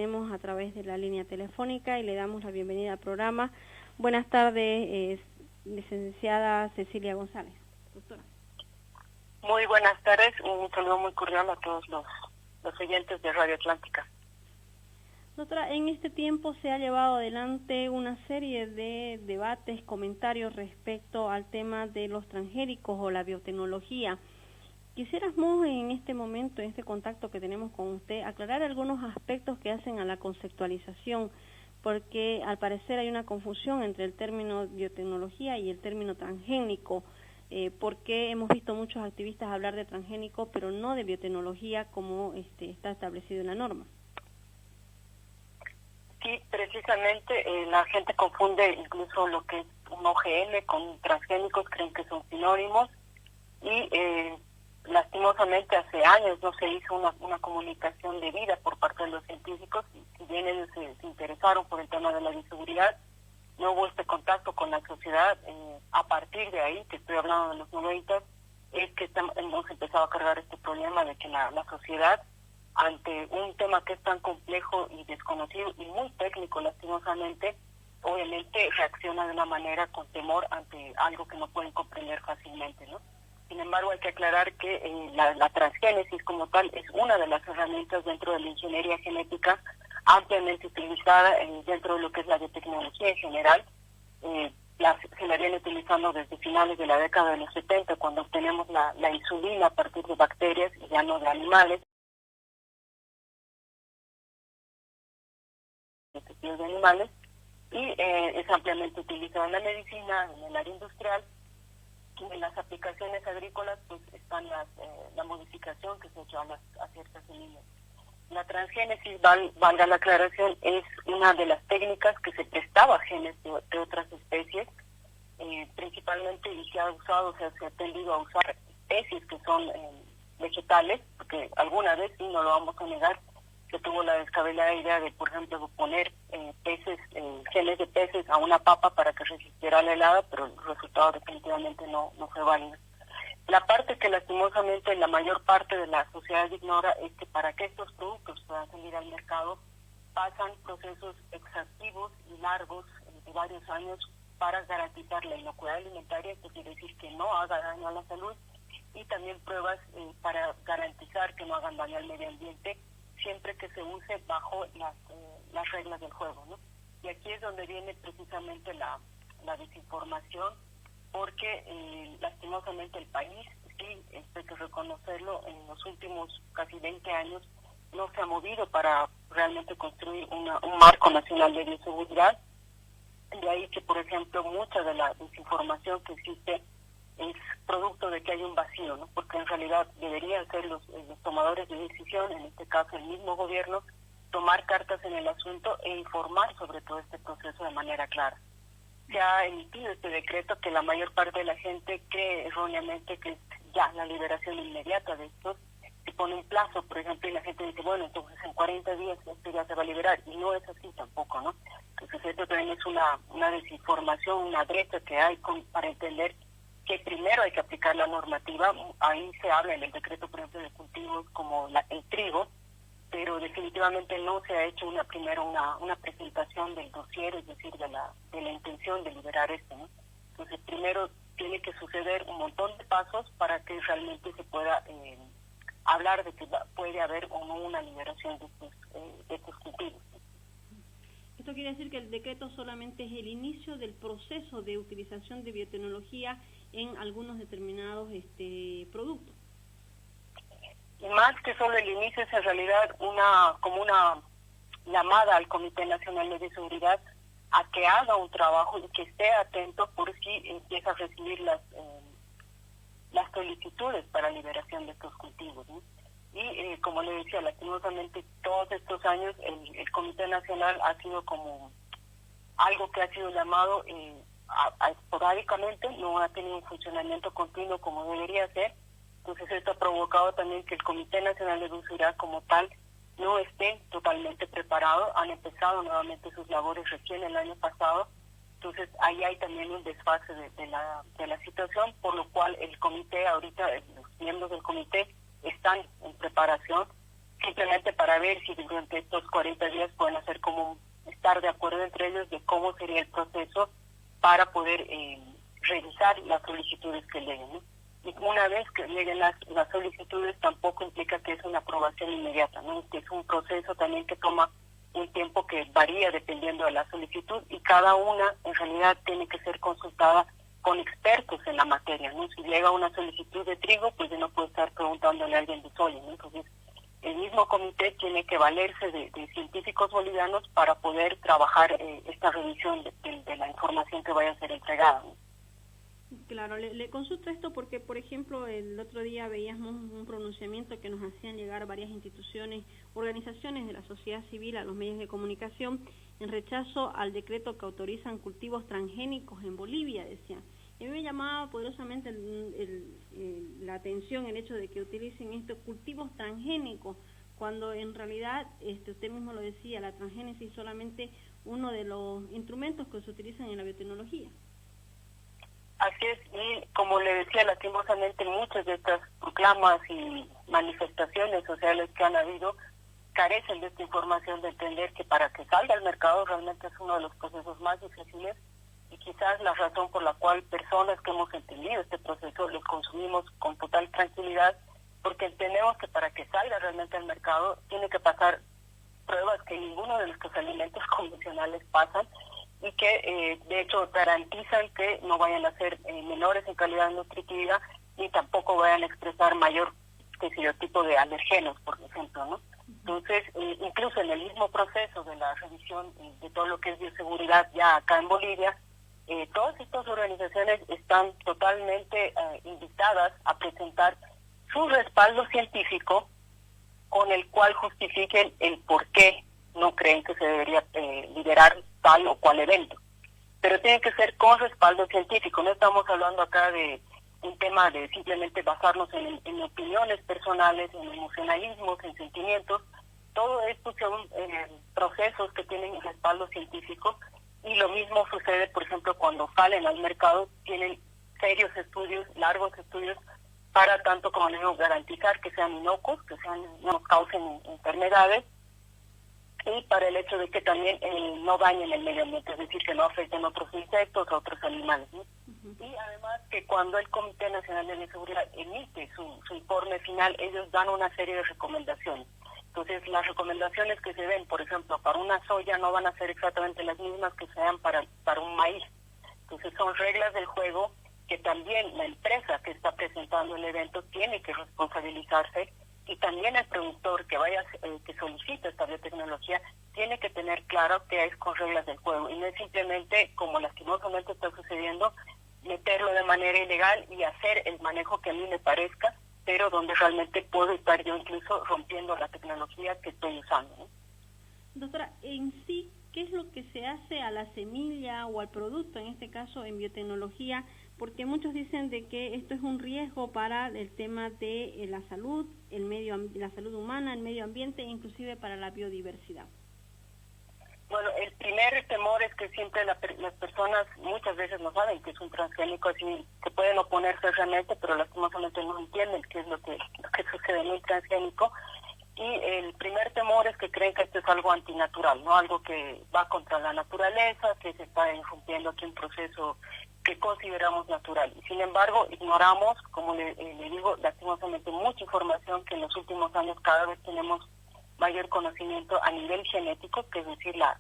tenemos a través de la línea telefónica y le damos la bienvenida al programa. Buenas tardes, licenciada Cecilia González. Doctora. Muy buenas tardes, un saludo muy cordial a todos los oyentes de Radio Atlántica. Doctora, en este tiempo se ha llevado adelante una serie de debates, comentarios respecto al tema de los transgénicos o la biotecnología. Quisiéramos en este momento, en este contacto que tenemos con usted, aclarar algunos aspectos que hacen a la conceptualización, porque al parecer hay una confusión entre el término biotecnología y el término transgénico, porque hemos visto muchos activistas hablar de transgénico, pero no de biotecnología como está establecido en la norma. Sí, precisamente la gente confunde incluso lo que es un OGM con transgénicos, creen que son sinónimos y lastimosamente hace años no se hizo una comunicación debida por parte de los científicos, y si bien ellos se interesaron por el tema de la bioseguridad, no hubo este contacto con la sociedad. A partir de ahí, que estoy hablando de los 90, es que hemos empezado a cargar este problema de que la sociedad, ante un tema que es tan complejo y desconocido y muy técnico lastimosamente, obviamente reacciona de una manera con temor ante algo que no pueden comprender fácilmente, ¿no? Sin embargo, hay que aclarar que la transgénesis como tal es una de las herramientas dentro de la ingeniería genética ampliamente utilizada dentro de lo que es la biotecnología en general. Se la viene utilizando desde finales de la década de los 70, cuando obtenemos la insulina a partir de bacterias y ya no de animales. Y es ampliamente utilizado en la medicina, en el área industrial. En las aplicaciones agrícolas pues están la modificación que se ha hecho a ciertas semillas. La transgénesis, valga la aclaración, es una de las técnicas que se prestaba a genes de otras especies, principalmente, y se ha usado, se ha tendido a usar especies que son vegetales, porque alguna vez, sí, no lo vamos a negar, se tuvo la descabellada idea de, por ejemplo, poner genes de peces a una papa para que resistiera la helada, pero el resultado definitivamente no fue válido. La parte que lastimosamente la mayor parte de la sociedad ignora es que para que estos productos puedan salir al mercado pasan procesos exhaustivos y largos de varios años para garantizar la inocuidad alimentaria, esto quiere decir que no haga daño a la salud, y también pruebas para garantizar que no hagan daño al medio ambiente, siempre que se use bajo las reglas del juego, ¿no? Y aquí es donde viene precisamente la desinformación, porque lastimosamente el país, sí, hay que reconocerlo, en los últimos casi 20 años no se ha movido para realmente construir un marco nacional de bioseguridad. De ahí que, por ejemplo, mucha de la desinformación que existe es producto de que hay un vacío, ¿no? Porque en realidad deberían ser los tomadores de decisión, en este caso el mismo gobierno, tomar cartas en el asunto e informar sobre todo este proceso de manera clara. Se ha emitido este decreto que la mayor parte de la gente cree erróneamente que es ya la liberación inmediata de estos. Se pone un plazo, por ejemplo, y la gente dice, bueno, entonces en 40 días esto ya se va a liberar, y no es así tampoco, ¿no? Entonces esto también es una desinformación, una brecha que hay para entender que primero hay que aplicar la normativa. Ahí se habla en el decreto, por ejemplo, de cultivos como el trigo, pero definitivamente no se ha hecho una presentación del dossier, es decir, de la intención de liberar esto, ¿no? Entonces primero tiene que suceder un montón de pasos para que realmente se pueda hablar de que puede haber o no una liberación de estos cultivos. Esto quiere decir que el decreto solamente es el inicio del proceso de utilización de biotecnología en algunos determinados productos. Y más que solo el inicio, es en realidad una llamada al Comité Nacional de Bioseguridad a que haga un trabajo y que esté atento por si empieza a recibir las solicitudes para liberación de estos cultivos, ¿no? Y como le decía, lastimosamente todos estos años el Comité Nacional ha sido como algo que ha sido llamado esporádicamente, no ha tenido un funcionamiento continuo como debería ser. Entonces esto ha provocado también que el Comité Nacional de Bioseguridad como tal no esté totalmente preparado. Han empezado nuevamente sus labores recién el año pasado. Entonces ahí hay también un desfase de la situación, por lo cual el comité ahorita, los miembros del comité están en preparación simplemente para ver si durante estos 40 días entre ellos de cómo sería el proceso para poder revisar las solicitudes que lleguen, ¿no? Y una vez que lleguen las solicitudes, tampoco implica que es una aprobación inmediata, ¿no? Que es un proceso también que toma un tiempo que varía dependiendo de la solicitud, y cada una en realidad tiene que ser consultada con expertos en la materia, ¿no? Si llega una solicitud de trigo, pues yo no puedo estar preguntándole a alguien de soya, ¿no? Entonces, el mismo comité tiene que valerse de científicos bolivianos para poder trabajar esta revisión de la información que vaya a ser entregada, ¿no? Claro, le consulto esto porque, por ejemplo, el otro día veíamos un pronunciamiento que nos hacían llegar varias instituciones, organizaciones de la sociedad civil a los medios de comunicación en rechazo al decreto que autorizan cultivos transgénicos en Bolivia, decían. Y a mí me llamaba poderosamente la atención el hecho de que utilicen estos cultivos transgénicos, cuando en realidad, usted mismo lo decía, la transgénesis es solamente uno de los instrumentos que se utilizan en la biotecnología. Así es, y como le decía, lastimosamente muchas de estas proclamas y manifestaciones sociales que han habido carecen de esta información, de entender que para que salga al mercado realmente es uno de los procesos más difíciles, y quizás la razón por la cual personas que hemos entendido este proceso los consumimos con total tranquilidad, porque entendemos que para que salga realmente al mercado tiene que pasar pruebas que ninguno de nuestros alimentos convencionales pasan, y que de hecho garantizan que no vayan a ser menores en calidad nutritiva, ni tampoco vayan a expresar mayor tipo de alergenos, por ejemplo, ¿no? Entonces, incluso en el mismo proceso de la revisión de todo lo que es bioseguridad ya acá en Bolivia, todas estas organizaciones están totalmente invitadas a presentar su respaldo científico con el cual justifiquen el por qué no creen que se debería liberar tal o cual evento. Pero tiene que ser con respaldo científico. No estamos hablando acá de un tema de simplemente basarnos en opiniones personales, en emocionalismos, en sentimientos. Todo esto son procesos que tienen respaldo científico, y lo mismo sucede, por ejemplo, cuando salen al mercado, tienen serios estudios, largos estudios, para tanto como digo, garantizar que sean inocuos, que no causen enfermedades, y para el hecho de que también no dañen el medio ambiente, es decir, que no afecten otros insectos o otros animales, ¿no? Y además que cuando el Comité Nacional de Bioseguridad emite su informe final, ellos dan una serie de recomendaciones. Entonces, las recomendaciones que se den, por ejemplo, para una soya no van a ser exactamente las mismas que se dan para un maíz. Entonces, son reglas del juego que también la empresa que está presentando el evento tiene que responsabilizarse, y también el productor que que solicita esta biotecnología tiene que tener claro que es con reglas del juego, y no es simplemente, como lastimosamente está sucediendo, meterlo de manera ilegal y hacer el manejo que a mí me parezca, pero donde realmente puedo estar yo incluso rompiendo la tecnología que estoy usando, ¿no? Doctora, en sí, ¿qué es lo que se hace a la semilla o al producto, en este caso en biotecnología? Porque muchos dicen de que esto es un riesgo para el tema de la salud, la salud humana, el medio ambiente e inclusive para la biodiversidad. Bueno, el primer temor es que siempre las personas muchas veces no saben que es un transgénico, así que pueden oponerse realmente, pero lastimosamente no entienden qué es lo que sucede en un transgénico. Y el primer temor es que creen que esto es algo antinatural, ¿no? Algo que va contra la naturaleza, que se está irrumpiendo aquí un proceso que consideramos natural. Y sin embargo, ignoramos, como le digo, lastimosamente mucha información que en los últimos años cada vez tenemos mayor conocimiento a nivel genético, que es decir, la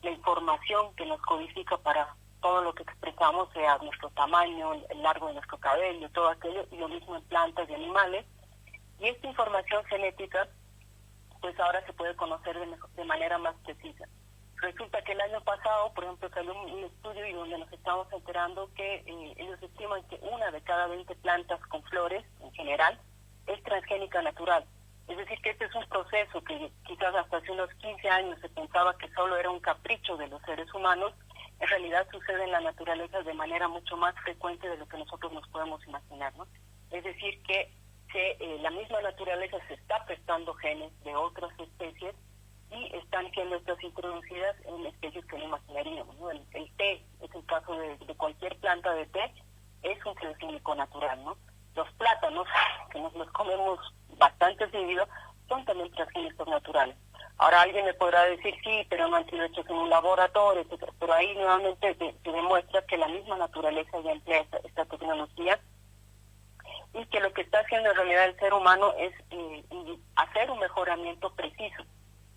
información que nos codifica para todo lo que expresamos, sea nuestro tamaño, el largo de nuestro cabello, todo aquello, y lo mismo en plantas y animales. Y esta información genética, pues ahora se puede conocer de manera más precisa. Resulta que el año pasado, por ejemplo, salió un estudio y donde nos estamos enterando que ellos estiman que 1 de cada 20 plantas con flores, en general, es transgénica natural. Es decir, que este es un proceso que quizás hasta hace unos 15 años se pensaba que solo era un capricho de los seres humanos. En realidad sucede en la naturaleza de manera mucho más frecuente de lo que nosotros nos podemos imaginar, ¿no? Es decir, que la misma naturaleza se está prestando genes de otras especies y están siendo estas introducidas en especies que no imaginaríamos, ¿no? El té, es el caso de cualquier planta de té, es un transgénico natural, ¿no? Los plátanos, que nos los comemos bastante seguido, son también transgénicos naturales. Ahora alguien me podrá decir, sí, pero no han sido hechos en un laboratorio, etcétera. Pero ahí nuevamente se demuestra que la misma naturaleza ya emplea esta tecnología y que lo que está haciendo en realidad el ser humano es hacer un mejoramiento preciso.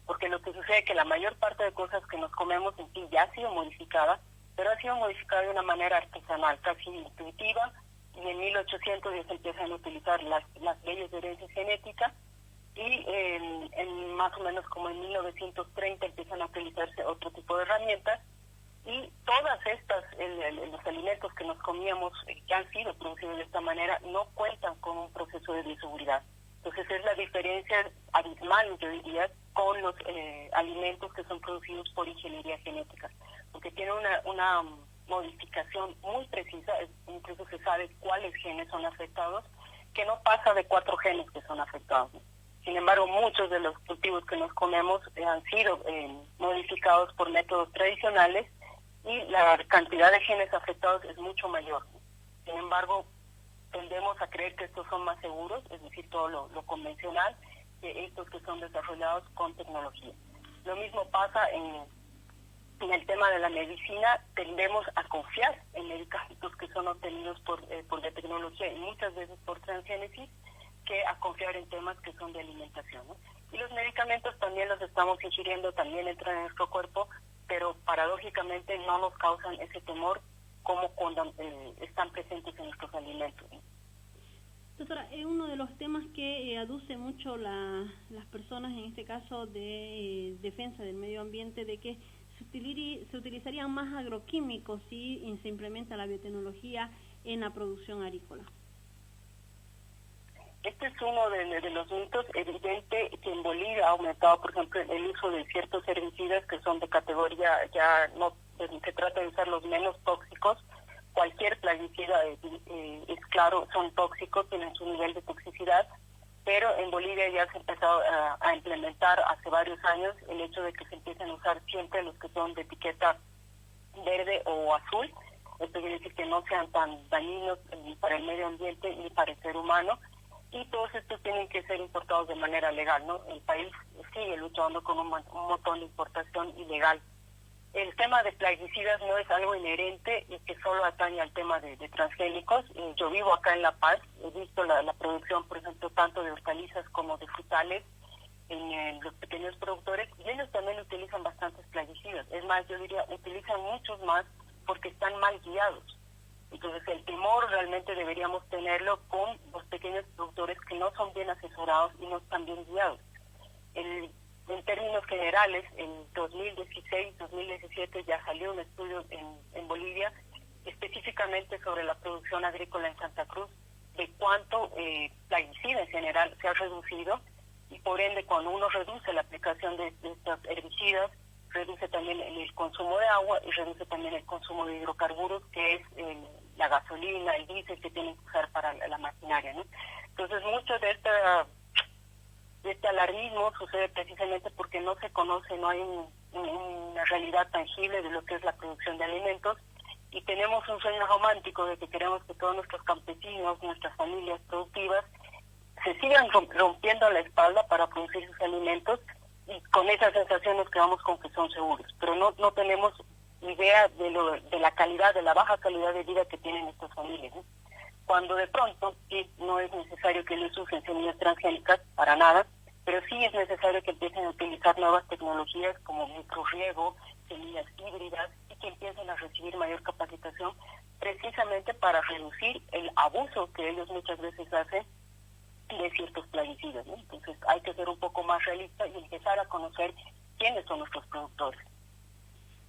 Porque lo que sucede es que la mayor parte de cosas que nos comemos en sí ya ha sido modificada, pero ha sido modificada de una manera artesanal, casi intuitiva, y en 1800 ya se empiezan a utilizar las leyes de herencia genética, y en más o menos como en 1930 empiezan a utilizarse otro tipo de herramientas, y todas estas, los alimentos que nos comíamos, que han sido producidos de esta manera, no cuentan con un proceso de bioseguridad. Entonces es la diferencia abismal, yo diría, con los alimentos que son producidos por ingeniería genética, porque tiene una modificación muy precisa, incluso se sabe cuáles genes son afectados, que no pasa de 4 genes que son afectados. Sin embargo, muchos de los cultivos que nos comemos han sido modificados por métodos tradicionales y la cantidad de genes afectados es mucho mayor. Sin embargo, tendemos a creer que estos son más seguros, es decir, todo lo convencional, que estos que son desarrollados con tecnología. Lo mismo pasa en el tema de la medicina, tendemos a confiar en medicamentos que son obtenidos por la tecnología y muchas veces por transgénesis, que a confiar en temas que son de alimentación, ¿no? Y los medicamentos también los estamos ingiriendo, también entran en nuestro cuerpo, pero paradójicamente no nos causan ese temor como cuando están presentes en nuestros alimentos, ¿no? Doctora, uno de los temas que aduce mucho las personas, en este caso de defensa del medio ambiente, de que se utilizarían más agroquímicos si se implementa la biotecnología en la producción agrícola. Este es uno de los mitos. Evidente que en Bolivia ha aumentado, por ejemplo, el uso de ciertos herbicidas que son de categoría, ya no se trata de usar los menos tóxicos. Cualquier plaguicida, es claro, son tóxicos, tienen su nivel de toxicidad, pero en Bolivia ya se ha empezado a implementar hace varios años el hecho de que se empiecen a usar siempre los que son de etiqueta verde o azul. Esto quiere decir que no sean tan dañinos ni para el medio ambiente ni para el ser humano, y todos estos tienen que ser importados de manera legal, ¿no? El país sigue luchando con un montón de importación ilegal. El tema de plaguicidas no es algo inherente y que solo atañe al tema de transgénicos. Yo vivo acá en La Paz, he visto la producción, por ejemplo, tanto de hortalizas como de frutales en los pequeños productores, y ellos también utilizan bastantes plaguicidas. Es más, yo diría, utilizan muchos más porque están mal guiados. Entonces el temor realmente deberíamos tenerlo con los pequeños productores que no son bien asesorados y no están bien guiados. En términos generales, en 2016-2017 ya salió un estudio en Bolivia específicamente sobre la producción agrícola en Santa Cruz, de cuánto plaguicida en general se ha reducido, y por ende cuando uno reduce la aplicación de estos herbicidas, reduce también el consumo de agua y reduce también el consumo de hidrocarburos, que es la gasolina, el diésel que tienen que usar para la maquinaria, ¿no? Entonces mucho de este alarmismo sucede precisamente porque no se conoce, no hay una realidad tangible de lo que es la producción de alimentos, y tenemos un sueño romántico de que queremos que todos nuestros campesinos, nuestras familias productivas, se sigan rompiendo la espalda para producir sus alimentos, y con esa sensación nos quedamos con que son seguros, pero no tenemos idea de la calidad, de la baja calidad de vida que tienen estas familias, ¿no? Cuando de pronto sí, no es necesario que les usen semillas transgénicas, para nada, pero sí es necesario que empiecen a utilizar nuevas tecnologías como microriego, semillas híbridas, y que empiecen a recibir mayor capacitación precisamente para reducir el abuso que ellos muchas veces hacen de ciertos plaguicidas, ¿no? Entonces hay que ser un poco más realista y empezar a conocer quiénes son nuestros productores.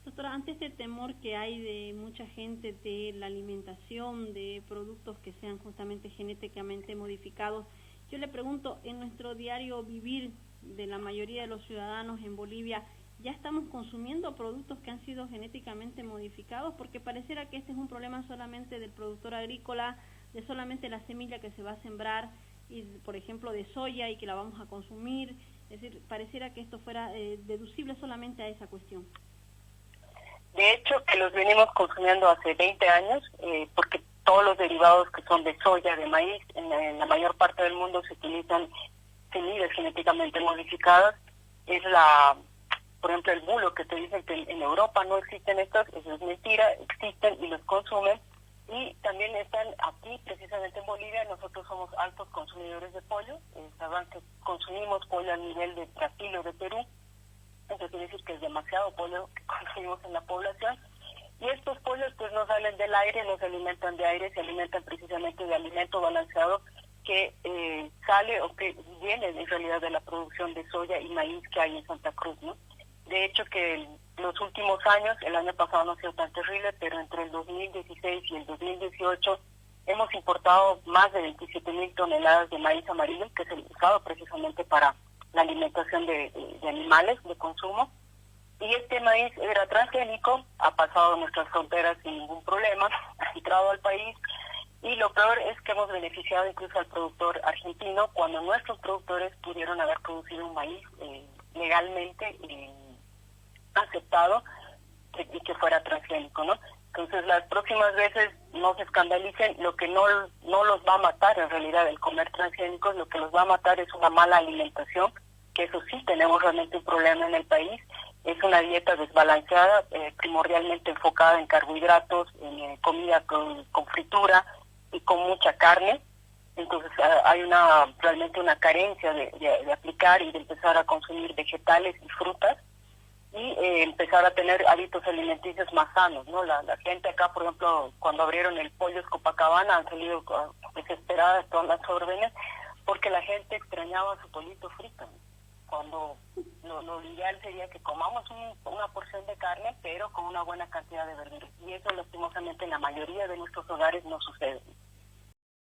Doctora, ante este temor que hay de mucha gente de la alimentación, de productos que sean justamente genéticamente modificados, yo le pregunto, en nuestro diario vivir de la mayoría de los ciudadanos en Bolivia, ¿ya estamos consumiendo productos que han sido genéticamente modificados? Porque pareciera que este es un problema solamente del productor agrícola, de solamente la semilla que se va a sembrar, y por ejemplo de soya, y que la vamos a consumir. Es decir, pareciera que esto fuera deducible solamente a esa cuestión. De hecho, que los venimos consumiendo hace 20 años, porque todos los derivados que son de soya, de maíz, en la mayor parte del mundo se utilizan semillas genéticamente modificadas, es por ejemplo, el bulo que te dicen que en Europa no existen estos, eso es mentira, existen y los consumen. Y también están aquí, precisamente en Bolivia, nosotros somos altos consumidores de pollo, sabrán que consumimos pollo a nivel de Brasil o de Perú, eso quiere decir que es demasiado pollo que consumimos en la población. Y estos pollos pues no salen del aire, no se alimentan de aire, se alimentan precisamente de alimento balanceado que sale o que viene en realidad de la producción de soya y maíz que hay en Santa Cruz, ¿no? De hecho que los últimos años, el año pasado no ha sido tan terrible, pero entre el 2016 y el 2018 hemos importado más de 27.000 toneladas de maíz amarillo, que es el usado precisamente para la alimentación de animales de consumo. Y este maíz era transgénico, ha pasado nuestras fronteras sin ningún problema, ha entrado al país. Y lo peor es que hemos beneficiado incluso al productor argentino cuando nuestros productores pudieron haber producido un maíz legalmente aceptado y que fuera transgénico, ¿no? Entonces las próximas veces no se escandalicen, lo que no los va a matar en realidad el comer transgénicos, lo que los va a matar es una mala alimentación, que eso sí tenemos realmente un problema en el país, es una dieta desbalanceada, primordialmente enfocada en carbohidratos, en comida con fritura y con mucha carne. Entonces hay realmente una carencia de aplicar y de empezar a consumir vegetales y frutas y empezar a tener hábitos alimenticios más sanos, ¿no? La gente acá, por ejemplo, cuando abrieron el Pollos Copacabana, han salido desesperadas todas las órdenes porque la gente extrañaba su pollito frito, ¿no? Cuando lo ideal sería que comamos una porción de carne, pero con una buena cantidad de verduras. Y eso lastimosamente en la mayoría de nuestros hogares no sucede.